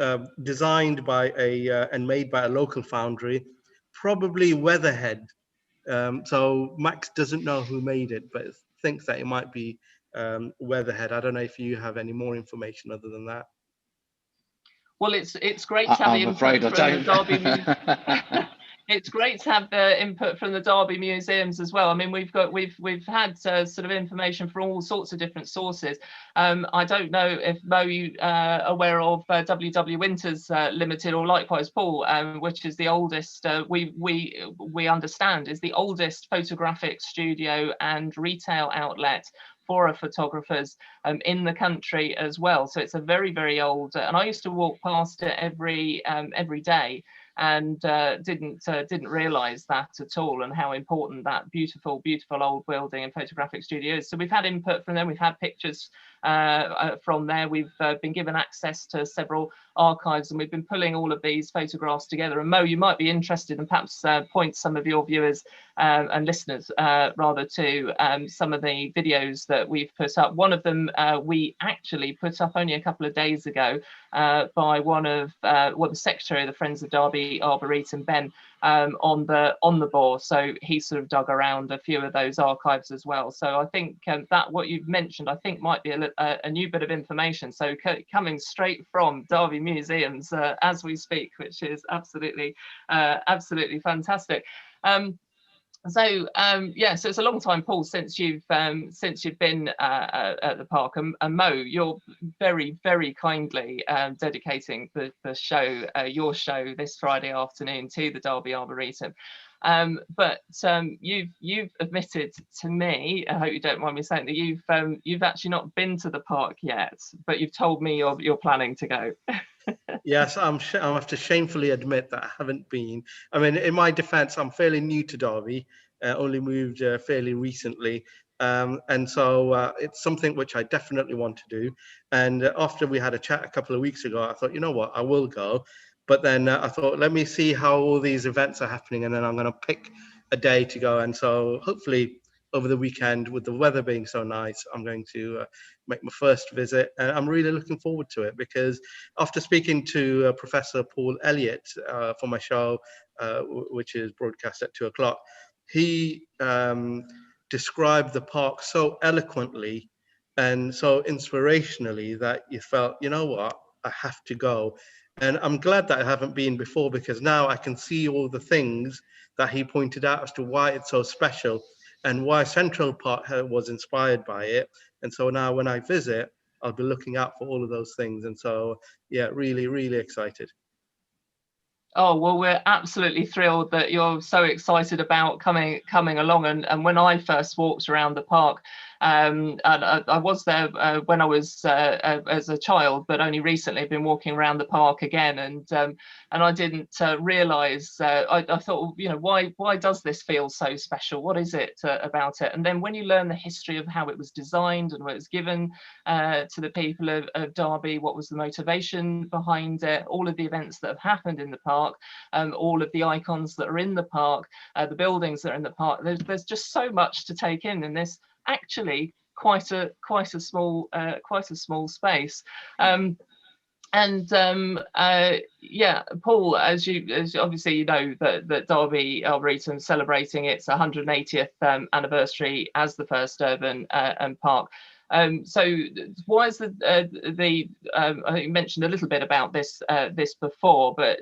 designed by and made by a local foundry, probably Weatherhead. So Max doesn't know who made it, but thinks that it might be Weatherhead. I don't know if you have any more information other than that. Well, it's great to have I'm afraid input I from the Derby. It's great to have the input from the Derby Museums as well. I mean, we've had sort of information from all sorts of different sources. I don't know if Mo, you aware of WW Winters Limited, or likewise Paul, which is the oldest. We understand is the oldest photographic studio and retail outlet for photographers in the country as well. So it's a very, very old, and I used to walk past it every day, and didn't realize that at all, and how important that beautiful old building and photographic studio is. So we've had input from them, we've had pictures from there, we've been given access to several archives, and we've been pulling all of these photographs together. And Mo, you might be interested, and perhaps point some of your viewers and listeners rather to some of the videos that we've put up. One of them we actually put up only a couple of days ago by one of the secretary of the Friends of Derby Arboretum, Ben, on the board. So he sort of dug around a few of those archives as well. So I think that what you've mentioned, I think, might be a new bit of information. So coming straight from Derby Museums as we speak, which is absolutely fantastic. So it's a long time, Paul, since you've been at the park, and Mo, you're very, very kindly dedicating the show, your show, this Friday afternoon to the Derby Arboretum. But you've admitted to me, I hope you don't mind me saying, that you've actually not been to the park yet, but you've told me you're planning to go. Yes, I'll have to shamefully admit that I haven't been. I mean, in my defense, I'm fairly new to Derby, only moved fairly recently. And so it's something which I definitely want to do. And after we had a chat a couple of weeks ago, I thought, you know what, I will go. But then I thought, let me see how all these events are happening, and then I'm going to pick a day to go. And so hopefully over the weekend, with the weather being so nice, I'm going to make my first visit. And I'm really looking forward to it, because after speaking to Professor Paul Elliott for my show, which is broadcast at 2:00, he described the park so eloquently and so inspirationally that you felt, you know what, I have to go. And I'm glad that I haven't been before, because now I can see all the things that he pointed out as to why it's so special and why Central Park was inspired by it. And so now when I visit, I'll be looking out for all of those things. And so, yeah, really, really excited. Oh, well, we're absolutely thrilled that you're so excited about coming along. And when I first walked around the park, and I was there when I was as a child, but only recently been walking around the park again, and I didn't realise. I thought, you know, why does this feel so special? What is it about it? And then when you learn the history of how it was designed and what it was given to the people of Derby, what was the motivation behind it, all of the events that have happened in the park, all of the icons that are in the park, the buildings that are in the park. There's just so much to take in this actually quite a small space. Yeah, Paul, as obviously you know, that Derby Arboretum celebrating its 180th anniversary as the first urban park. So why is I think you mentioned a little bit about this before, but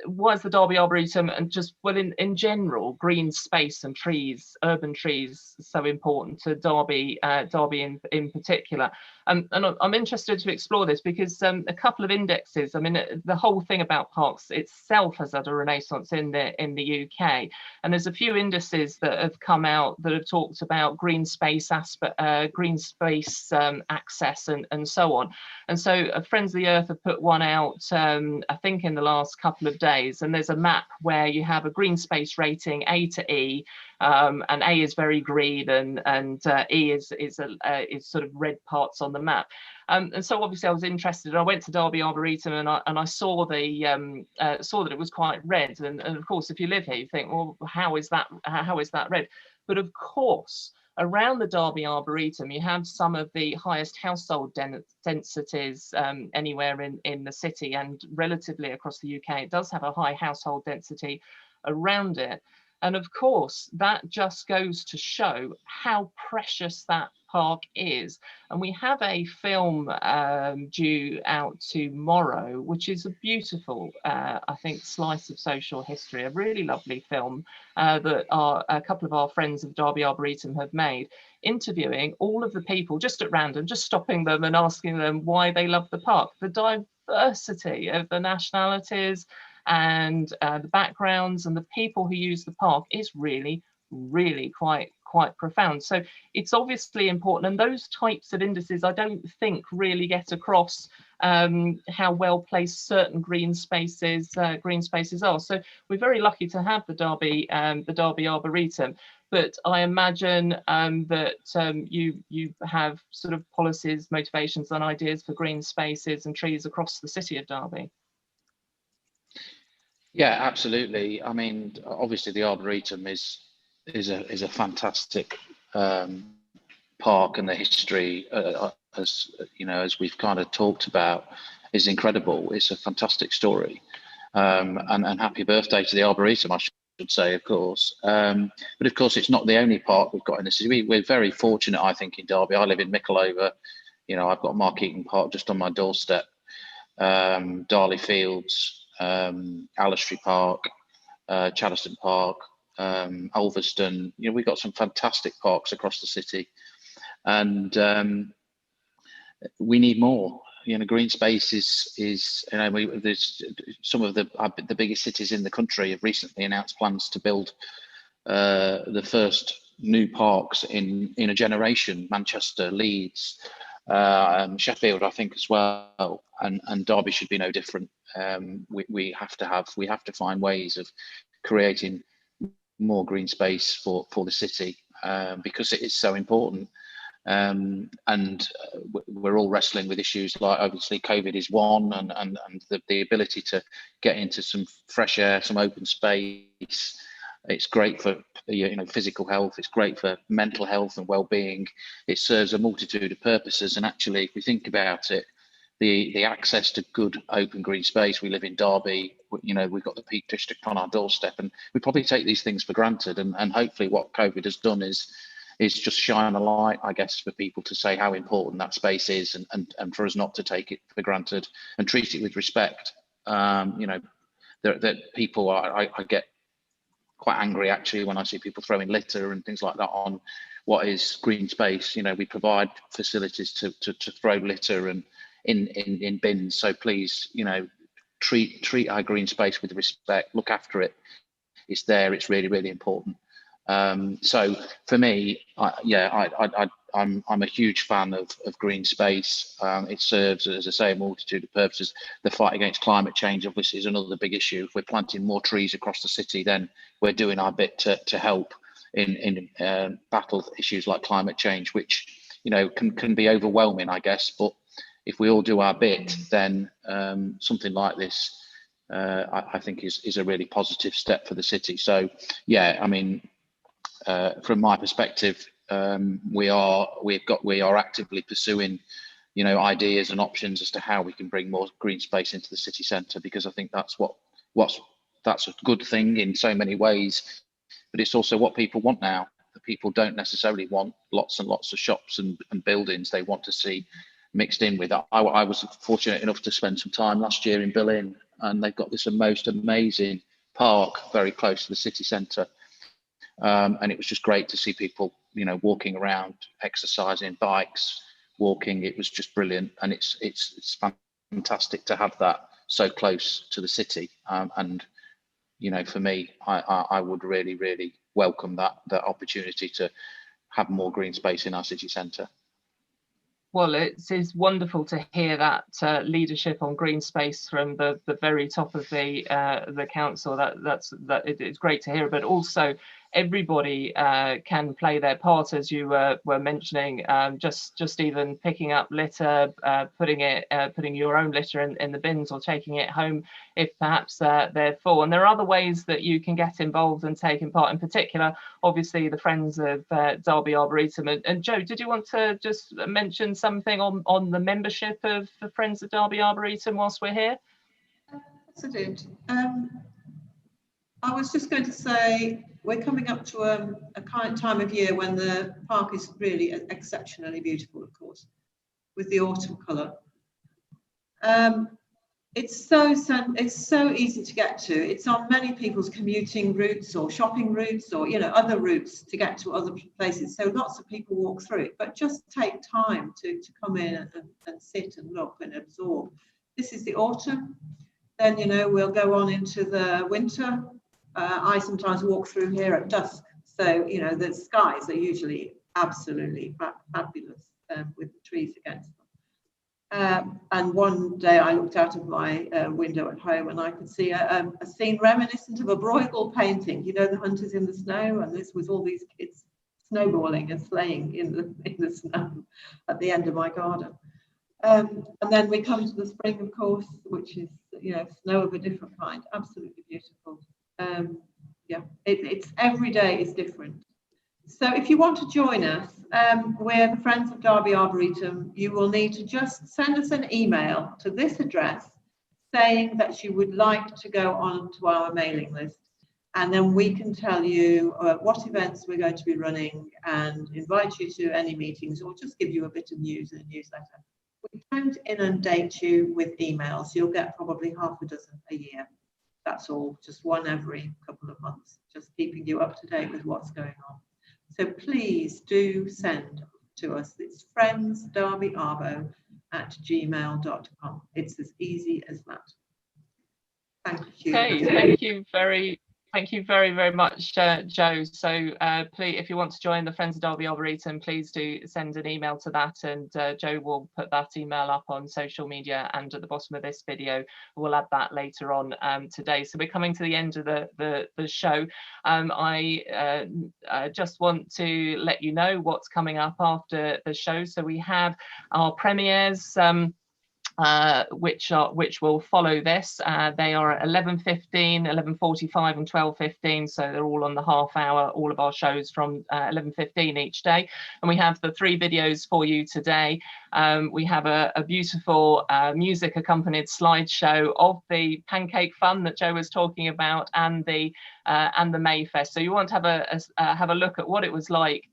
why is the Derby Arboretum, and just, well, in general, green space and trees, urban trees, so important to Derby in particular? And I'm interested to explore this because a couple of indexes, I mean, the whole thing about parks itself has had a renaissance in the UK, and there's a few indices that have come out that have talked about green space access and so on. And so Friends of the Earth have put one out, I think in the last couple of days, days, and there's a map where you have a green space rating A to E, and A is very green, and E is sort of red parts on the map. And so obviously I was interested. I went to Derby Arboretum, and I saw saw that it was quite red. And of course, if you live here, you think, well, how is that red? But of course, around the Derby Arboretum, you have some of the highest household densities anywhere in the city, and relatively across the UK. It does have a high household density around it. And of course, that just goes to show how precious that park is. And we have a film due out tomorrow, which is a beautiful, I think, slice of social history, a really lovely film that a couple of our friends of Derby Arboretum have made, interviewing all of the people just at random, just stopping them and asking them why they love the park. The diversity of the nationalities and the backgrounds and the people who use the park is really, really quite profound. So it's obviously important, and those types of indices I don't think really get across how well placed certain green spaces are. So we're very lucky to have the Derby Arboretum, but I imagine that you have sort of policies, motivations and ideas for green spaces and trees across the city of Derby. Yeah, absolutely. I mean, obviously the Arboretum is a fantastic park, and the history, as you know, as we've kind of talked about, is incredible. It's a fantastic story, and happy birthday to the Arboretum, I should say, of course. But of course, it's not the only park we've got in the city. We're very fortunate, I think, in Derby. I live in Mickletown. You know, I've got Markeaton Park just on my doorstep, Darley Fields, Allestree Park, Chaddeston Park, Ulverston. You know, we've got some fantastic parks across the city, and we need more. You know, green space is you know, there's some of the biggest cities in the country have recently announced plans to build the first new parks in a generation. Manchester, Leeds, Sheffield, I think, as well, and Derby should be no different. We have to find ways of creating more green space for the city, because it is so important. And we're all wrestling with issues like, obviously COVID is one, and the ability to get into some fresh air, some open space. It's great for, you know, physical health. It's great for mental health and well-being. It serves a multitude of purposes. And actually, if we think about it, the access to good open green space. We live in Derby. You know, we've got the Peak District on our doorstep, and we probably take these things for granted. And hopefully, what COVID has done is just shine a light, I guess, for people to say how important that space is, and for us not to take it for granted and treat it with respect. You know, that people I get quite angry actually when I see people throwing litter and things like that on what is green space. You know, we provide facilities to throw litter and in bins. So please, you know, treat our green space with respect. Look after it. It's there. It's really, really important. So for me, I'm a huge fan of green space. It serves, as I say, a multitude of purposes. The fight against climate change, obviously, is another big issue. If we're planting more trees across the city, then we're doing our bit to help in battle issues like climate change, which, you know, can be overwhelming, I guess. But if we all do our bit, then something like this, I think, is a really positive step for the city. So, yeah, I mean, from my perspective, we are actively pursuing, you know, ideas and options as to how we can bring more green space into the city centre, because I think that's a good thing in so many ways, but it's also what people want now. The people don't necessarily want lots and lots of shops and buildings. They want to see mixed in with that. I was fortunate enough to spend some time last year in Berlin, and they've got this most amazing park very close to the city centre. And it was just great to see people, you know, walking around, exercising, bikes, walking. It was just brilliant, and it's fantastic to have that so close to the city. And you know, for me, I would really, really welcome that opportunity to have more green space in our city centre. Well, it's wonderful to hear that leadership on green space from the very top of the council. It's great to hear, but also everybody can play their part, as you were mentioning. Just even picking up litter, putting your own litter in the bins, or taking it home if perhaps they're full. And there are other ways that you can get involved and taking part. In particular, obviously, the Friends of Derby Arboretum. And Joe, did you want to just mention something on the membership of the Friends of Derby Arboretum whilst we're here? Yes, I did. I was just going to say, we're coming up to a kind of time of year when the park is really exceptionally beautiful, of course, with the autumn colour. It's so easy to get to. It's on many people's commuting routes or shopping routes, or other routes to get to other places. So lots of people walk through it, but just take time to come in and sit and look and absorb. This is the autumn. Then we'll go on into the winter. I sometimes walk through here at dusk, so the skies are usually absolutely fabulous with the trees against them. And one day I looked out of my window at home and I could see a scene reminiscent of a Bruegel painting. The hunters in the snow, and this was all these kids snowballing and sleighing in the snow at the end of my garden. And then we come to the spring, of course, which is snow of a different kind. Absolutely beautiful. It's every day is different. So if you want to join us, we're the Friends of Derby Arboretum. You will need to just send us an email to this address saying that you would like to go on to our mailing list, and then we can tell you what events we're going to be running and invite you to any meetings, or just give you a bit of news in a newsletter. We don't inundate you with emails. You'll get probably half a dozen a year. That's all, just one every couple of months, just keeping you up to date with what's going on. So please do send to us. It's friendsderbyarbo@gmail.com. It's as easy as that. Thank you. Okay, thank you very, very much, Joe. So please, if you want to join the Friends of Derby Arboretum, please do send an email to that, and Joe will put that email up on social media and at the bottom of this video. We'll add that later on today. So we're coming to the end of the show. I just want to let you know what's coming up after the show. So we have our premieres, which will follow this. They are at 11:15, 11:45 and 12:15, so they're all on the half hour, all of our shows from 11:15 each day. And we have the 3 videos for you today. We have a beautiful music accompanied slideshow of the Pancake Fun that Joe was talking about, and the Mayfest. So you want to have a look at what it was like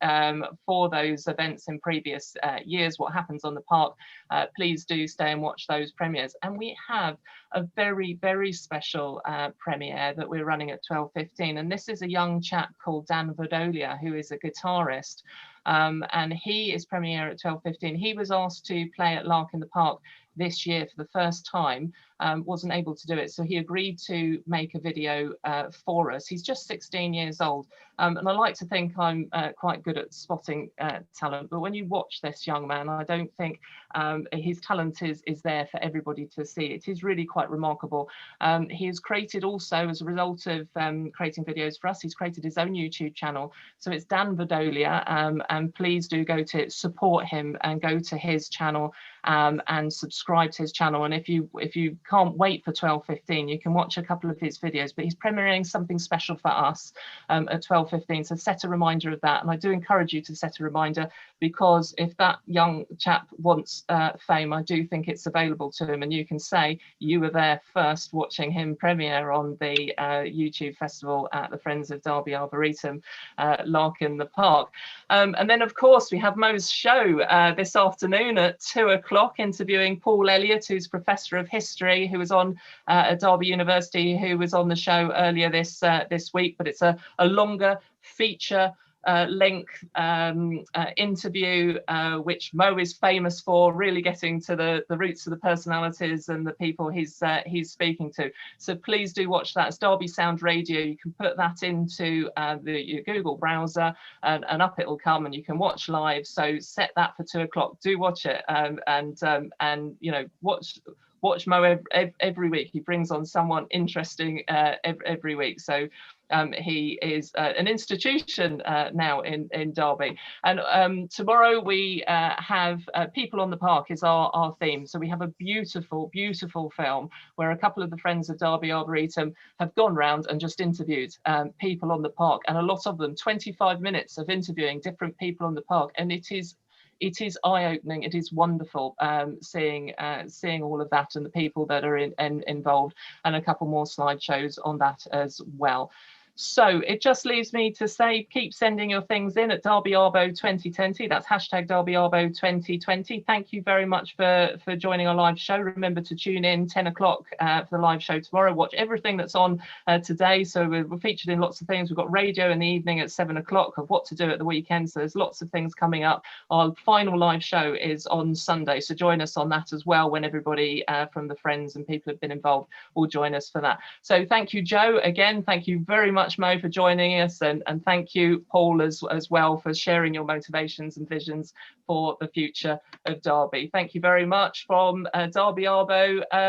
for those events in previous years, what happens on the park. Please do stay and watch those premieres. And we have a very, very special premiere that we're running at 12:15, and this is a young chap called Dan Vodolia, who is a guitarist, and he is premiere at 12:15. He was asked to play at Lark in the Park this year for the first time, wasn't able to do it, so he agreed to make a video for us. He's just 16 years old, and I like to think I'm quite good at spotting talent, but when you watch this young man, I don't think his talent is there for everybody to see. It is really quite remarkable. He has created also, as a result of creating videos for us, he's created his own YouTube channel. So it's Dan Vodolia, and please do go to support him and go to his channel and subscribe to his channel. And if you can't wait for 12:15, you can watch a couple of his videos, but he's premiering something special for us at 12:15, so set a reminder of that. And I do encourage you to set a reminder, because if that young chap wants fame, I do think it's available to him, and you can say you were there first watching him premiere on the YouTube festival at the Friends of Derby Arboretum, Lark in the Park. And then of course we have Mo's show this afternoon at 2 o'clock, interviewing Paul Elliott, who's Professor of History, who was on at Derby University, who was on the show earlier this week. But it's a longer feature length interview, which Mo is famous for, really getting to the roots of the personalities and the people he's speaking to. So please do watch that. It's Derby Sound Radio. You can put that into your Google browser, and up it will come, and you can watch live. So set that for 2 o'clock. Do watch it, and you know, watch Mo every week. He brings on someone interesting every week. So he is an institution now in Derby. And tomorrow we have People on the Park is our theme. So we have a beautiful, beautiful film where a couple of the friends of Derby Arboretum have gone round and just interviewed people on the park, and a lot of them, 25 minutes of interviewing different people on the park. And it is eye-opening. It is wonderful seeing all of that and the people that are involved, and a couple more slideshows on that as well. So it just leaves me to say, keep sending your things in at DerbyArbo 2020. That's hashtag DerbyArbo 2020. Thank you very much for joining our live show. Remember to tune in 10 o'clock for the live show tomorrow. Watch everything that's on today. So we're featured in lots of things. We've got radio in the evening at 7 o'clock of what to do at the weekend. So there's lots of things coming up. Our final live show is on Sunday. So join us on that as well, when everybody from the friends and people who have been involved will join us for that. So thank you, Joe. Again, thank you very much, Mo, for joining us, and thank you, Paul, as well, for sharing your motivations and visions for the future of Derby. Thank you very much from DerbyArbo.